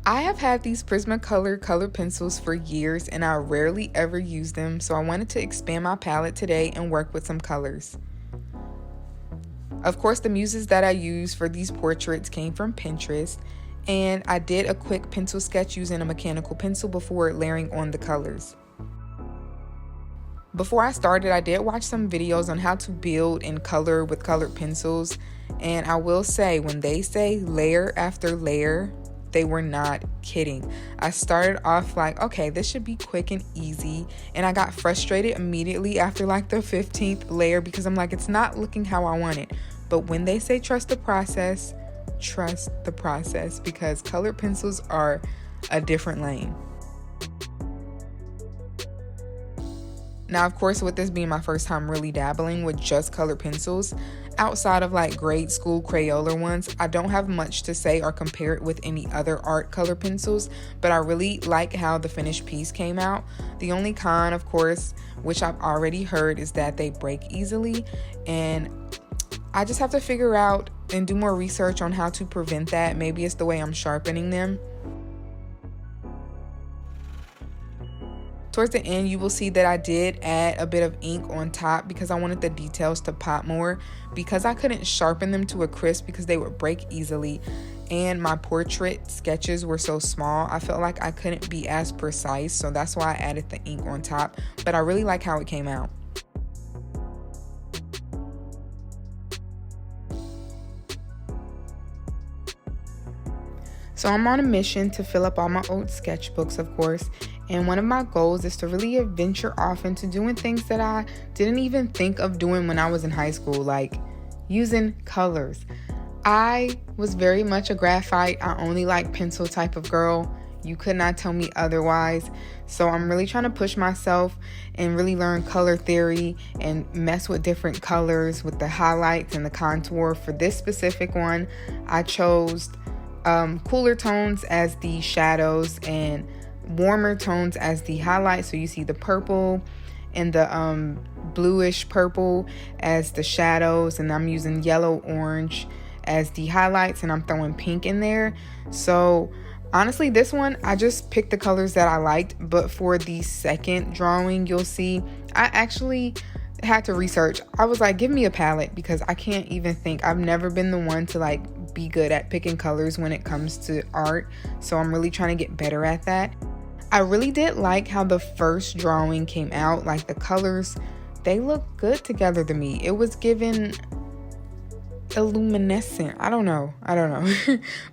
I have had these Prismacolor color pencils for years and I rarely ever use them, so I wanted to expand my palette today and work with some colors. Of course, the muses that I used for these portraits came from Pinterest, and I did a quick pencil sketch using a mechanical pencil before layering on the colors. Before I started, I did watch some videos on how to build and color with colored pencils, and I will say, when they say layer after layer, they were not kidding. I started off like, okay, this should be quick and easy, and I got frustrated immediately after like the 15th layer because I'm like, it's not looking how I want it. But when they say trust the process because colored pencils are a different lane. Now, of course, with this being my first time really dabbling with just colored pencils, outside of like grade school Crayola ones, I don't have much to say or compare it with any other art color pencils, but I really like how the finished piece came out. The only con, of course, which I've already heard, is that they break easily, and I just have to figure out and do more research on how to prevent that. Maybe it's the way I'm sharpening them. Towards the end, you will see that I did add a bit of ink on top because I wanted the details to pop more. Because I couldn't sharpen them to a crisp because they would break easily, and my portrait sketches were so small, I felt like I couldn't be as precise, so that's why I added the ink on top. But I really like how it came out. So I'm on a mission to fill up all my old sketchbooks, of course, and one of my goals is to really venture off into doing things that I didn't even think of doing when I was in high school, like using colors. I was very much a graphite, I only like pencil type of girl. You could not tell me otherwise. So I'm really trying to push myself and really learn color theory and mess with different colors with the highlights and the contour. For this specific one, I chose cooler tones as the shadows and warmer tones as the highlights. So you see the purple and the bluish purple as the shadows, and I'm using yellow orange as the highlights, and I'm throwing pink in there. So honestly, this one I just picked the colors that I liked, but for the second drawing, you'll see I actually had to research. I was like, give me a palette, because I can't even think. I've never been the one to like be good at picking colors when it comes to art, so I'm really trying to get better at that. I really did like how the first drawing came out. Like the colors, they look good together to me. It was given illuminescent. I don't know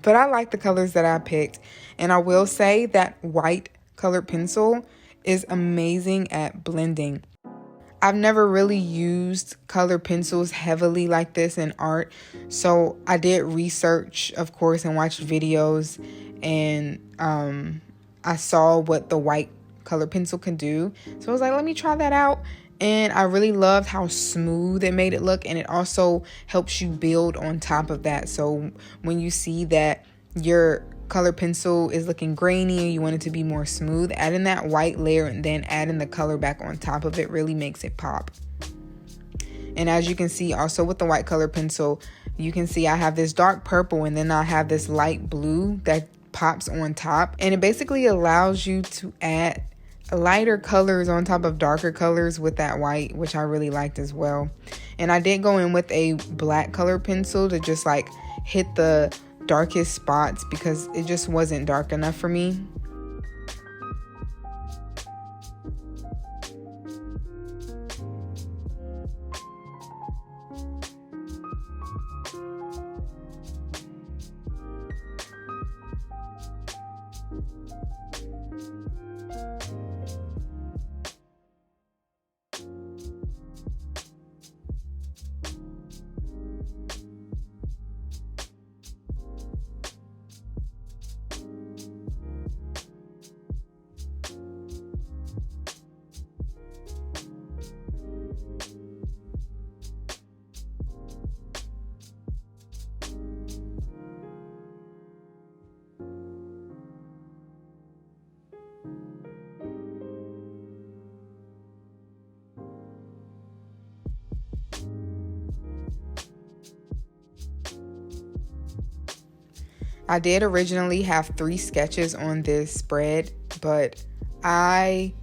but I like the colors that I picked, and I will say that white colored pencil is amazing at blending. I've never really used colored pencils heavily like this in art, so I did research, of course, and watched videos, and I saw what the white colored pencil can do. So I was like, let me try that out. And I really loved how smooth it made it look, and it also helps you build on top of that. So when you see that your color pencil is looking grainy and you want it to be more smooth, adding that white layer and then adding the color back on top of it really makes it pop. And as you can see also with the white color pencil, you can see I have this dark purple and then I have this light blue that pops on top, and it basically allows you to add lighter colors on top of darker colors with that white, which I really liked as well. And I did go in with a black color pencil to just like hit the darkest spots because it just wasn't dark enough for me. I did originally have 3 sketches on this spread, but I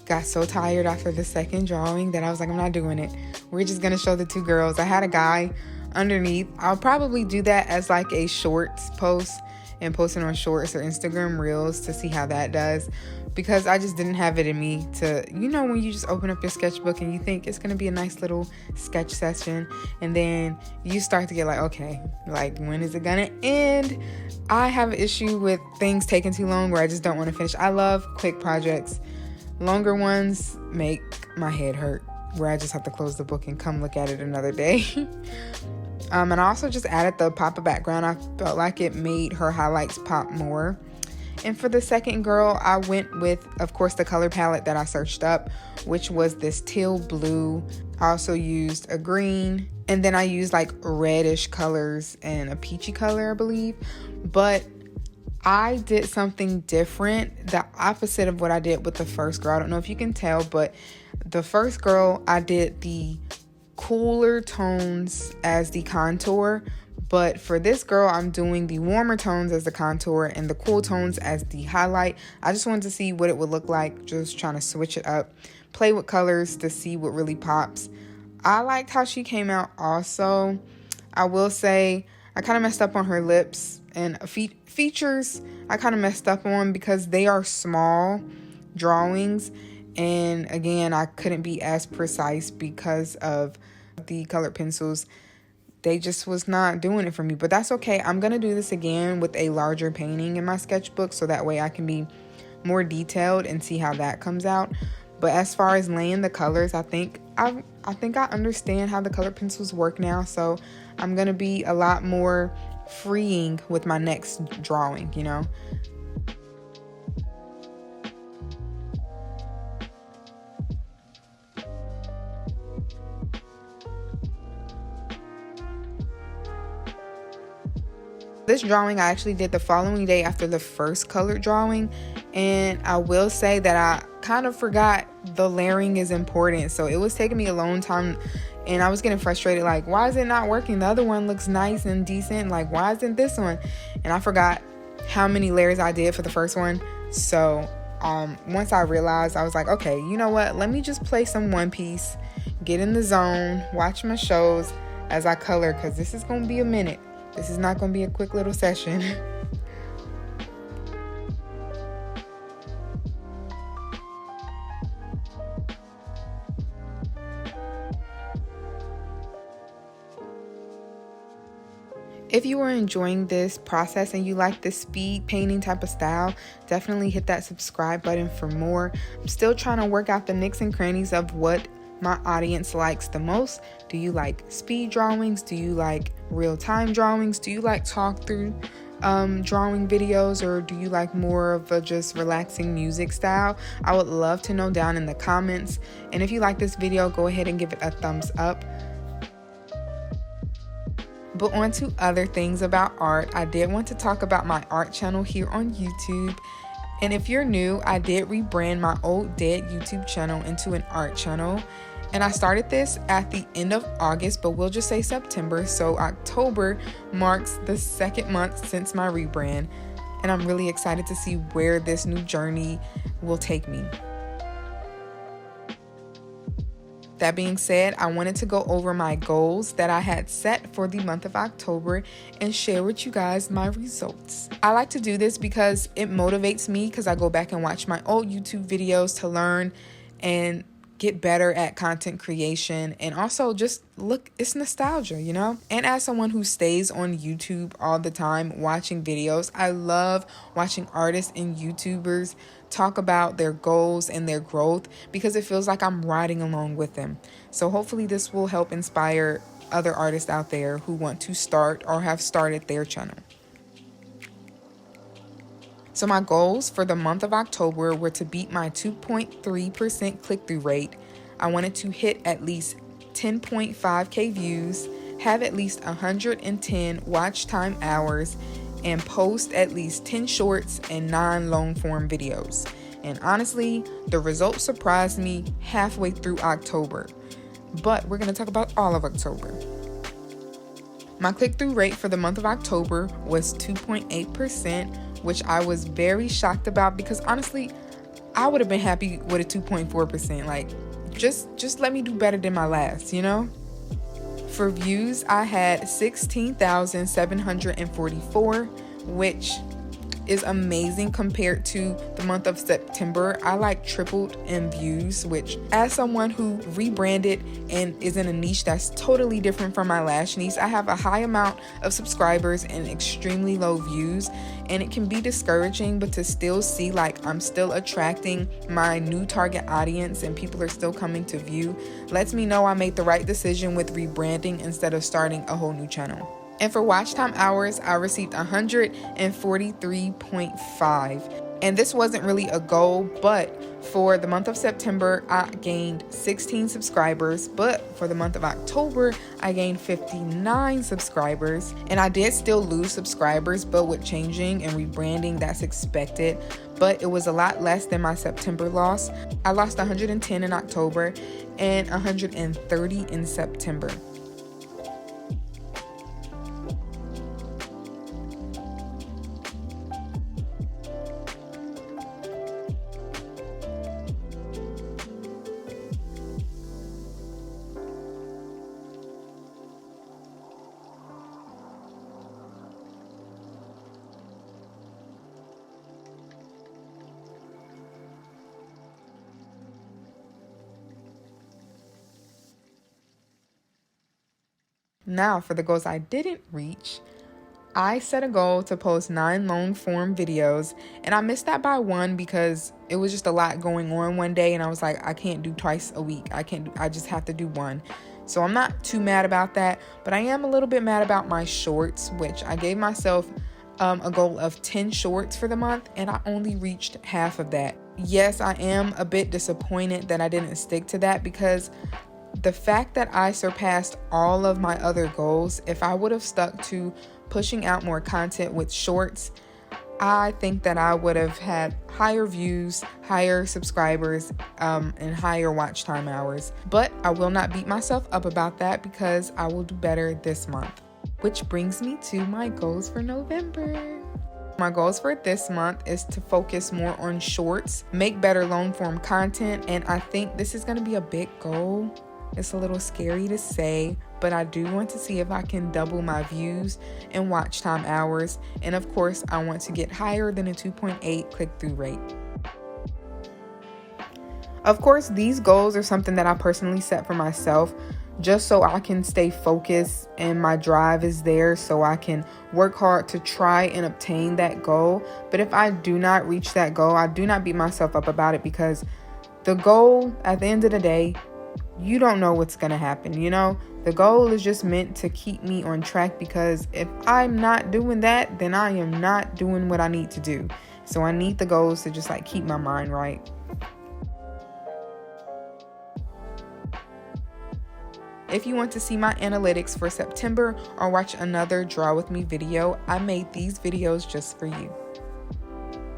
got so tired after the second drawing that I was like, I'm not doing it. We're just gonna show the 2 girls. I had a guy underneath. I'll probably do that as like a shorts post and post it on shorts or Instagram reels to see how that does, because I just didn't have it in me to, when you just open up your sketchbook and you think it's gonna be a nice little sketch session, and then you start to get like, okay, like when is it gonna end? I have an issue with things taking too long where I just don't want to finish. I love quick projects. Longer ones make my head hurt, where I just have to close the book and come look at it another day. And I also just added the pop-up background. I felt like it made her highlights pop more. And for the second girl, I went with, of course, the color palette that I searched up, which was this teal blue. I also used a green, and then I used like reddish colors and a peachy color, I believe. But I did something different, the opposite of what I did with the first girl. I don't know if you can tell, but the first girl, I did the cooler tones as the contour, but for this girl, I'm doing the warmer tones as the contour and the cool tones as the highlight. I just wanted to see what it would look like, just trying to switch it up, play with colors to see what really pops. I liked how she came out also. I will say I kind of messed up on her lips, and features I kind of messed up on because they are small drawings, and again, I couldn't be as precise because of the colored pencils. They just was not doing it for me, but that's okay. I'm gonna do this again with a larger painting in my sketchbook, so that way I can be more detailed and see how that comes out. But as far as laying the colors, I think I understand how the colored pencils work now, so I'm gonna be a lot more freeing with my next drawing, This drawing I actually did the following day after the first colored drawing, and I will say that I kind of forgot the layering is important, so it was taking me a long time, and I was getting frustrated, like, why is it not working? The other one looks nice and decent, like, why isn't this one? And I forgot how many layers I did for the first one. So once I realized, I was like, okay, you know what, let me just play some One Piece, get in the zone, watch my shows as I color, because this is going to be a minute. This is not going to be a quick little session. If you are enjoying this process and you like this speed painting type of style, definitely hit that subscribe button for more. I'm still trying to work out the nicks and crannies of what my audience likes the most. Do you like speed drawings? Do you like real-time drawings? Do you like talk through drawing videos, or do you like more of a just relaxing music style? I would love to know down in the comments. And if you like this video, go ahead and give it a thumbs up. But on to other things about art. I did want to talk about my art channel here on YouTube. And if you're new, I did rebrand my old dead YouTube channel into an art channel. And I started this at the end of August, but we'll just say September. So October marks the second month since my rebrand. And I'm really excited to see where this new journey will take me. That being said, I wanted to go over my goals that I had set for the month of October and share with you guys my results. I like to do this because it motivates me, because I go back and watch my old YouTube videos to learn and get better at content creation, and also just look, it's nostalgia, And as someone who stays on YouTube all the time watching videos, I love watching artists and YouTubers talk about their goals and their growth, because it feels like I'm riding along with them. So hopefully this will help inspire other artists out there who want to start or have started their channel. So my goals for the month of October were to beat my 2.3% click-through rate. I wanted to hit at least 10.5k views, have at least 110 watch time hours, and post at least 10 shorts and 9 long-form videos. And honestly, the results surprised me halfway through October. But we're going to talk about all of October. My click-through rate for the month of October was 2.8%, which I was very shocked about because honestly, I would have been happy with a 2.4%. Like, just let me do better than my last, you know? For views, I had 16,744, which is amazing compared to the month of September. I like tripled in views, which as someone who rebranded and is in a niche that's totally different from my lash niche, I have a high amount of subscribers and extremely low views, and it can be discouraging, but to still see like I'm still attracting my new target audience and people are still coming to view lets me know I made the right decision with rebranding instead of starting a whole new channel. And for watch time hours, I received 143.5. And this wasn't really a goal, but for the month of September, I gained 16 subscribers. But for the month of October, I gained 59 subscribers. And I did still lose subscribers, but with changing and rebranding, that's expected. But it was a lot less than my September loss. I lost 110 in October and 130 in September. Now, for the goals I didn't reach, I set a goal to post 9 long form videos, and I missed that by 1 because it was just a lot going on one day, and I was like, I can't do twice a week. I just have to do 1. So I'm not too mad about that, but I am a little bit mad about my shorts, which I gave myself a goal of 10 shorts for the month, and I only reached half of that. Yes, I am a bit disappointed that I didn't stick to that because the fact that I surpassed all of my other goals, if I would have stuck to pushing out more content with shorts, I think that I would have had higher views, higher subscribers, and higher watch time hours. But I will not beat myself up about that because I will do better this month. Which brings me to my goals for November. My goals for this month is to focus more on shorts, make better long form content, and I think this is going to be a big goal. It's a little scary to say, but I do want to see if I can double my views and watch time hours. And of course, I want to get higher than a 2.8 click-through rate. Of course, these goals are something that I personally set for myself just so I can stay focused and my drive is there so I can work hard to try and obtain that goal. But if I do not reach that goal, I do not beat myself up about it because the goal at the end of the day, you don't know what's going to happen, you know? The goal is just meant to keep me on track because if I'm not doing that, then I am not doing what I need to do. So I need the goals to just like keep my mind right. If you want to see my analytics for September or watch another Draw With Me video, I made these videos just for you.